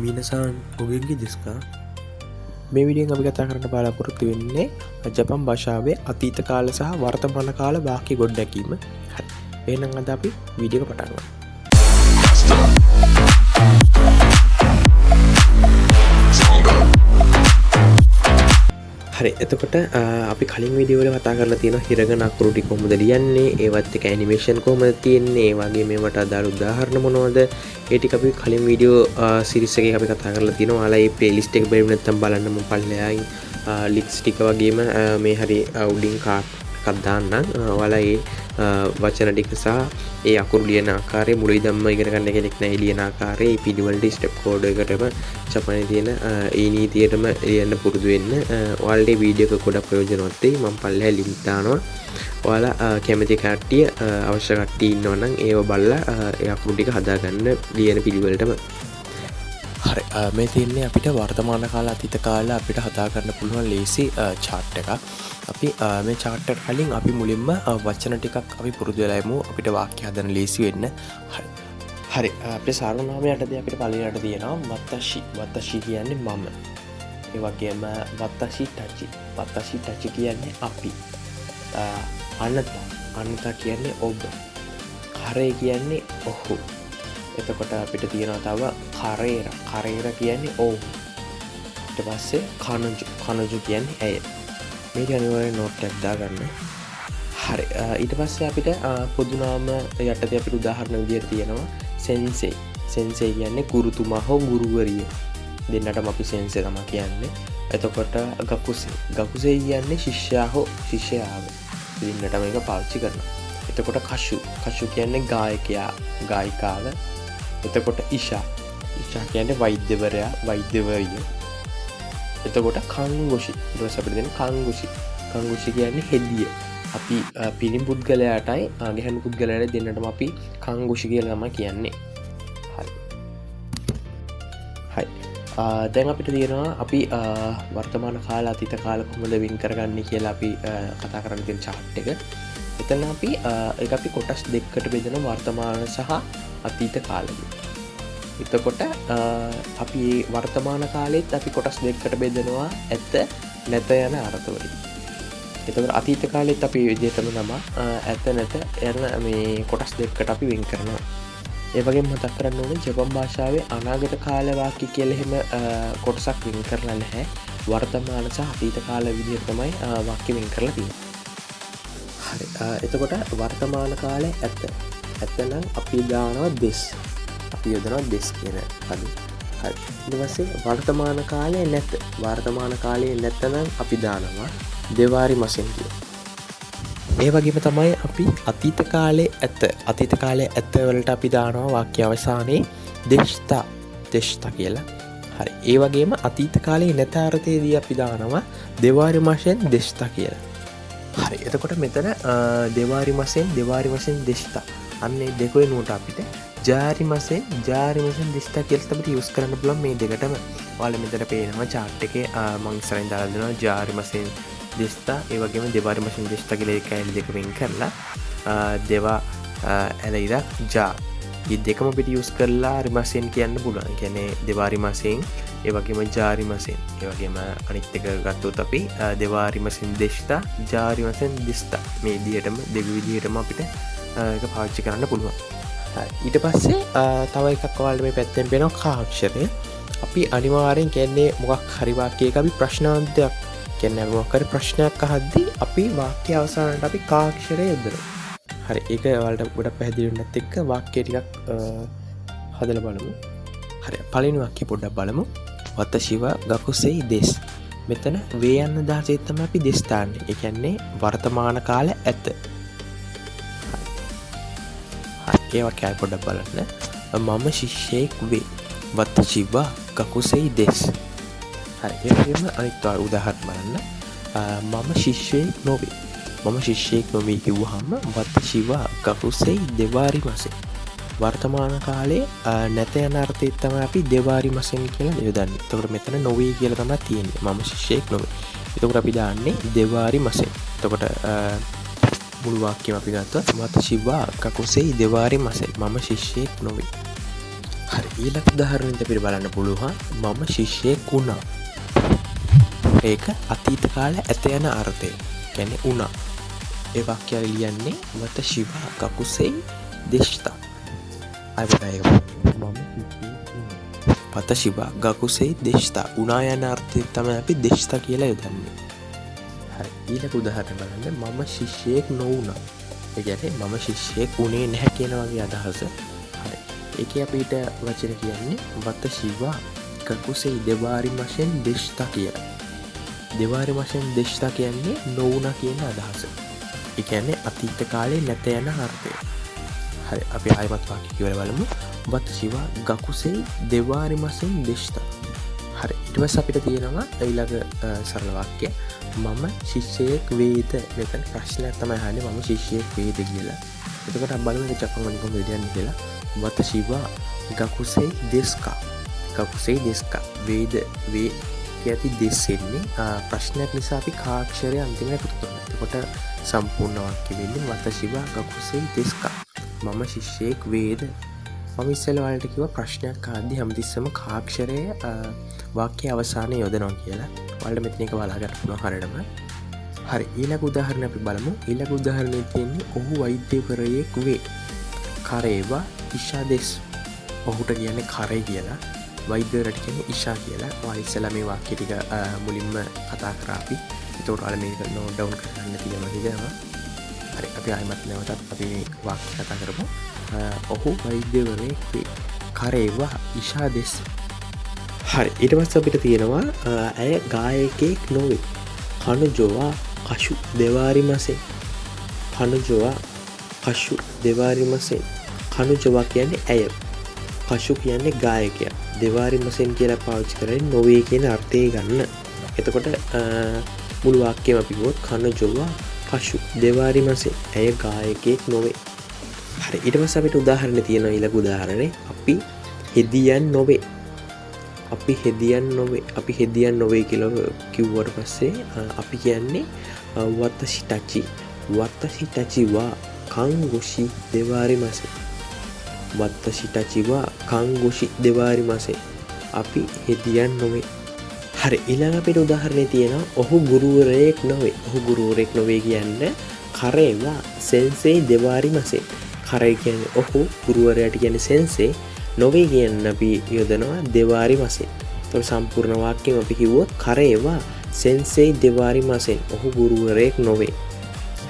මිනසාන් ඔගෙන්ගේ දෙස්කා මේ විඩියෙන් අපි කතා කරන්න බලාපොරොත්තු වෙන්නේ ජපන් භාෂාවේ අතීත කාල සහ වර්තමාන කාල වාක්‍ය ගොඩනැගීම. හරි. එහෙනම් අද අපි වීඩියෝ එක පටන් ගමු. හරි, එතකොට අපි කලින් වීඩියෝ වල කතා කරලා තියෙනවා හිරගන අකුරු ටික කොහොමද ලියන්නේ, ඒවත් එක්ක ඇනිමේෂන් කොහොමද තියෙන්නේ, ඒ වගේ මේවට අදාළ උදාහරණ මොනවද, ඒ ටික අපි කලින් වීඩියෝ සීරීස් එකේ අපි කතා කරලා තියෙනවා. ඔයාලා මේ ප්ලේලිස්ට් එක බැලුව නැත්නම් බලන්න මම පල්ලෙහායින් ලින්ක්ස් ටික වගේම මේ හරි උඩින් කාඩ් එකක් දාන්නම්. ඔයාලා ඒ වචන ටික සහ ඒ අකුරු ලියන ආකාරය මුලින් ධම්ම ඉගෙන ගන්න කෙනෙක් නැහැ ලියන ආකාරය ඒ පිළිවෙලට ස්ටෙප් කෝඩ් එකටම ජපානයේ තියෙන ඒ නීතියටම ලියන්න පුරුදු වෙන්න. ඔයාලට වීඩියෝ එක ගොඩක් ප්‍රයෝජනවත් වෙයි. මම පල්ලෙහා ලින්ක් දානවා. ඔයාලා කැමති කට්ටිය අවශ්‍ය කට්ටිය ඉන්නවා නම් ඒව බලලා ඒ අකුරු ටික හදාගන්න ලියන පිළිවෙලටම. හරි, මේ තියන්නේ අපිට වර්තමාන කාල අතීත කාල අපිට හදා ගන්න පුළුවන් ලේසි chart එකක්. අපි මේ chart එකට කලින් අපි මුලින්ම වචන ටිකක් අපි පුරුදු වෙලා යමු අපිට වාක්‍ය හදන්න ලේසි වෙන්න. හරි, අපේ සාරනාමය යටතේ අපිට පළවෙනියට තියෙනවා වත්තෂි. වත්තෂි කියන්නේ මම. ඒ වගේම වත්තෂි ටචි. වත්තෂි ටචි කියන්නේ අපි. අනත කියන්නේ ඔබ. කරේ කියන්නේ ඔහු. එතකොට අපිට තියෙනවා තව කරේර කියන්නේ ඔව්. ඊට පස්සේ කනජු කියන්නේ ඇය. මේක අනිවාර්යෙන් නෝට් එකක් දාගන්න. හරි, ඊට පස්සේ අපිට පොදු නාම යටතේ අපිට උදාහරණ විදියට තියෙනවා සෙන්සෙයි. සෙන්සෙයි කියන්නේ ගුරුතුමා හෝ ගුරුවරිය. දෙන්නටම අපි සෙන්සෙ තමයි කියන්නේ. එතකොට ගකුසෙයි කියන්නේ ශිෂ්‍යයා හෝ ශිෂ්‍යාව. දෙන්නට මේක පාවිච්චි කරනවා. එතකොට කෂු කියන්නේ ගායකයා ගායිකාව. එතකොට ඉෂා කියන්නේ වෛද්‍යවරයා වෛද්‍යවරිය. එතකොට කංගුෂි ඊට පස්සේ අපිට දෙන කංගුෂි කියන්නේ හෙදිය. අපි පිරිමි පුද්ගලයාටයි ගැහැණු පුද්ගලයාට දෙන්නටම අපි කංගුෂි කියලා තමයි කියන්නේ. හරි. දැන් අපිට තියෙනවා අපි වර්තමාන කාල අතීත කාල කොහොමද වෙන් කරගන්නේ කියලා අපි කතා කරන්න තියෙන chart එක. එතන අපි ඒක අපි කොටස් දෙකකට බෙදන වර්තමාන සහ අතීත කාලෙ. එතකොට අපි වර්තමාන කාලෙත් අපි කොටස් දෙකකට බෙදනවා ඇත නැත යන අර්ථවලින්. එතකොට අතීත කාලෙත් අපි විදිහටම තමයි ඇත නැත යන මේ කොටස් දෙකකට අපි වෙන් කරනවා. ඒ වගේම මතක් කරන්න ඕනේ ජපන් භාෂාවේ අනාගත කාල වාක්‍ය කියලා එහෙම කොටසක් වෙන් කරලා නැහැ. වර්තමාන සහ අතීත කාල විදිහට තමයි වාක්‍ය වෙන් කරලා තියෙන්නේ. හරි, එතකොට වර්තමාන කාලේ ඇත නම් අපි දානවා දෙස්. අපි යොදනවා දෙස් කියන පද. හරි, ඊට පස්සේ වර්තමාන කාලේ නැත. වර්තමාන කාලේ නැත්නම් අපි දානවා දෙවාරි මසෙන් කියන. ඒ වගේම තමයි අපි අතීත කාලේ ඇත. අතීත කාලේ ඇත වලට අපි දානවා වාක්‍ය අවසානයේ දෙෂ්තා කියලා. හරි, ඒ වගේම අතීත කාලේ නැත අර්ථයේදී අපි දානවා දෙවාරි මසෙන් දෙෂ්තා කියලා. හරි, එතකොට මෙතන දෙවාරි මසෙන් දෙෂ්තා අන්නේ දෙකේ නෝට අපිට ජාරි මසෙන් දෙෂ්තා කියලා අපිට යූස් කරන්න පුළුවන් මේ දෙකටම. ඔයාලා මෙතන පේනවා chart එකේ මම ඉස්සරහින් දාලා දෙනවා ජාරි මසෙන් දෙෂ්තා, ඒ වගේම දෙවාරි මසෙන් දෙෂ්තා කියලා එකයි දෙක වෙන් කරලා දෙවා ඇලයිලා ජා මේ දෙකම අපිට යූස් කරලා රිමසෙන් කියන්න පුළුවන්. කියන්නේ දෙවාරි මසෙන් ඒ වගේම ජාරි මසෙන්. ඒ වගේම අනිත් එක ගත්තොත් අපි දෙවාරි මසෙන් දෙෂ්තා ජාරි මසෙන් දෙෂ්තා මේ විදිහටම දෙක විදිහටම අපිට ඒක පාවිච්චි කරන්න පුළුවන්. ඊට පස්සේ තව එකක් ඔයාලට මේ පැත්තෙන් පේනවා ක අක්ෂරය. අපි අනිවාර්යෙන් කියන්නේ මොකක් හරි වාක්‍යයක අපි ප්‍රශ්නාන්තයක් කියන්නේ මොකක් හරි ප්‍රශ්නයක් අහද්දී අපි වාක්‍ය අවසානයේ අපි ක අක්ෂරය යොදනවා. හරි, ඒක ඔයාලට ගොඩක් පැහැදිලි වෙන්නත් එක්ක වාක්‍ය ටිකක් හදලා බලමු. හරි, පළවෙනි වාක්‍ය පොඩ්ඩක් බලමු. වතශිව ගකුසෙයි දෙස්. මෙතන වේ යන දාසෙත් තමයි අපි දෙස් දාන්නේ. ඒ කියන්නේ වර්තමාන කාල ඇත. හරි, ඒ වාක්‍යය පොඩ්ඩක් බලන්න. මම ශිෂ්‍යයෙක් වේ. වතශිව ගකුසෙයි දෙස්. හරි, ඒ වගේම අනිත් උදාහරණ බලන්න. මම ශිෂ්‍යයෙක් නොවේ. මම ශිෂ්‍යයෙක් නොවේ කිව්වහම වත්තශිව ගකුසෙයි දෙවාරි මසෙන්. වර්තමාන කාලේ නැත යන අර්ථයෙන් තමයි අපි දෙවාරි මසෙන් කියලා යොදන්නේ. එතකොට මෙතන නොවේ කියලා තමයි තියෙන්නේ. මම ශිෂ්‍යයෙක් නොවේ. එතකොට අපි දාන්නේ දෙවාරි මසෙන්. එතකොට මුළු වාක්‍යම අපි ගත්තොත් වත්තශිව ගකුසෙයි දෙවාරි මසෙන්. මම ශිෂ්‍යයෙක් නොවේ. හරි ඊළඟ උදාහරණයක් අපිට බලන්න පුළුවන් මම ශිෂ්‍යයෙක් වුණා. ඒක අතීත කාලේ ඇත යන අර්ථය. කියන්නේ වුණා. ඒ වාක්‍යය ලියන්නේ වත ශිවා කකුසේ දෙෂ්තා. අයිබයි මම පත ශිවා ගකුසේ දෙෂ්තා උනා යන අර්ථයෙන් තමයි අපි දෙෂ්තා කියලා යොදන්නේ. හරි ඊළඟ උදාහරණය බලන්න මම ශිෂ්‍යයෙක් නොවුණා. ඒ කියන්නේ මම ශිෂ්‍යයෙක් උනේ නැහැ කියන වගේ අදහස. හරි ඒකේ අපිට වචන කියන්නේ වත ශිවා ගකුසේ දෙවාරි වශයෙන් දෙෂ්තා කියලා. දෙවාරි වශයෙන් දෙෂ්තා කියන්නේ නොවුණා කියන අදහස. ඒ කියන්නේ අතීත කාලේ නැත යන අර්ථය. හරි අපි ආයමත් වාක්‍ය කියවලා බලමු. වත ශිවා ගකුසේ දෙවාරි වශයෙන් දෙෂ්තා. හරි ඊට පස්සේ අපිට තියෙනවා ඊළඟ සරල වාක්‍යය මම ශිෂ්‍යයෙක් වේද. මෙතන ප්‍රශ්නයක් තමයි අහන්නේ මම ශිෂ්‍යයෙක් වේද කියලා. එතකොට අපි බලමු චක්කමණි කොහොමද දෙන්නේ කියලා. වත ශිවා ගකුසේ දෙස්කා. ගකුසේ දෙස්කා වේද වේ කියති දෙස්සෙන්නේ ප්‍රශ්නයක් නිසා අපි කාක්ෂරය අන්තිමට එකතු කරනවා. එතකොට සම්පූර්ණ වාක්‍ය වෙන්නේ වත ශිවා ගකුසේ දෙස්කා. මම ශිෂ්‍යයෙක් වේද. මම ඉස්සෙල්ලා ඔයාලට කිව්වා ප්‍රශ්නයක් අහද්දී හැමතිස්සෙම කාක්ෂරය වාක්‍යයේ අවසානයේ යොදනවා කියලා. ඔයාලට මෙතන එක බලා ගන්න පුළුවන් හරියටම. හරි ඊළඟ උදාහරණය අපි බලමු. ඊළඟ උදාහරණයේ තියෙන්නේ ඔහු වෛද්‍යවරයෙක් වේ. කරේවා ඉෂාදෙස්. ඔහුට කියන්නේ කරේ කියලා. වෛද්‍යවරට කියන්නේ ඉෂා කියලා. ඔයාලා ඉස්සෙල්ලා මේ වාක්‍ය ටික මුලින්ම කතා කරා අපි. ඒකට ඔයාලා මේක නෝට් ඩවුන් කරගන්න තියෙනවා හිතනවා. හරි අපි ආයෙමත් නැවතත් අපි මේ වාක්‍ය කතා කරමු. ඔහු වෛද්‍යවරයෙක් වේ. කරේවා ඉෂාදෙස්. හරි ඊට පස්සේ අපිට තියෙනවා ඇය ගායකයෙක් නොවේ. කනුජෝවා කෂු දෙවාරිමසේ. කනුජෝවා කෂු දෙවාරිමසේ. කනුජෝවා කියන්නේ ඇය. කෂු කියන්නේ ගායකයා. දෙවාරිමසෙන් කියලා පාවිච්චි කරන්නේ නොවේ කියන අර්ථය ගන්න. එතකොට මුළු වාක්‍යයම අපි ගොත් කනුජෝවා කෂු දෙවාරිමසේ. ඇය ගායකයෙක් නොවේ. හරි ඊට පස්සේ අපිට උදාහරණ තියෙනවා ඊළඟ උදාහරණේ අපි හෙදියන් නොවේ. අපි හෙදියන් නොවේ. අපි හෙදියන් නොවේ කියලා කිව්වට පස්සේ අපි කියන්නේ වතසිටචි. වතසිටචි වා කංගොෂි දෙවාරිමසේ. වතසිටචි වා කංගොෂි දෙවාරිමසේ. අපි හෙදියන් නොවේ. හරි ඊළඟ අපිට උදාහරණේ තියෙනවා ඔහු ගුරුවරයෙක් නොවේ. ඔහු ගුරුවරයෙක් නොවේ කියන්නේ කරේවා සෙන්සෙයි දෙවාරිමසේ. කරේ කියන්නේ ඔහු ගුරුවරයාට කියන්නේ සෙන්සේ නොවේ කියන්න අපි යොදනවා දෙවාරිමසේ. එතකොට සම්පූර්ණ වාක්‍යෙම අපි කිව්වොත් කරේවා සෙන්සෙයි දෙවාරිමසෙන්. ඔහු ගුරුවරයෙක් නොවේ.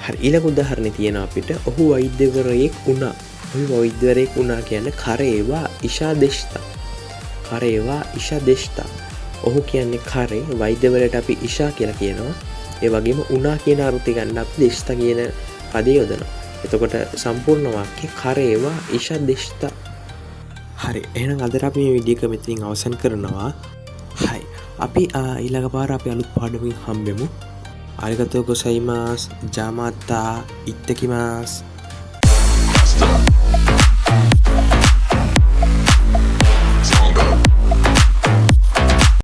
හරි ඊළඟ උදාහරණේ තියෙනවා අපිට ඔහු වෛද්‍යවරයෙක් වුණා. ඔහු වෛද්‍යවරයෙක් වුණා කියන්නේ කරේවා ඉෂාදෙෂ්තා. කරේවා ඉෂාදෙෂ්තා. ඔහු කියන්නේ කරේ වෛද්‍යවරයාට අපි ඉෂා කියලා කියනවා. ඒ වගේම වුණා කියන අර්ථය ගන්න අපි දෙෂ්තා කියන පදේ යොදනවා. එතකොට සම්පූර්ණ වාක්‍ය කරේවා ඉෂාදෙෂ්තා. හරි එහෙනම් අද අපි මේ වීඩියෝ එක මෙතනින් අවසන් කරනවා. හයි අපි ඊළඟ පාර අපි අලුත් පාඩමකින් හම්බෙමු. අරිගතෝ ගොසයිමාස් ජාමාත්තා ඉත්තකිමාස්.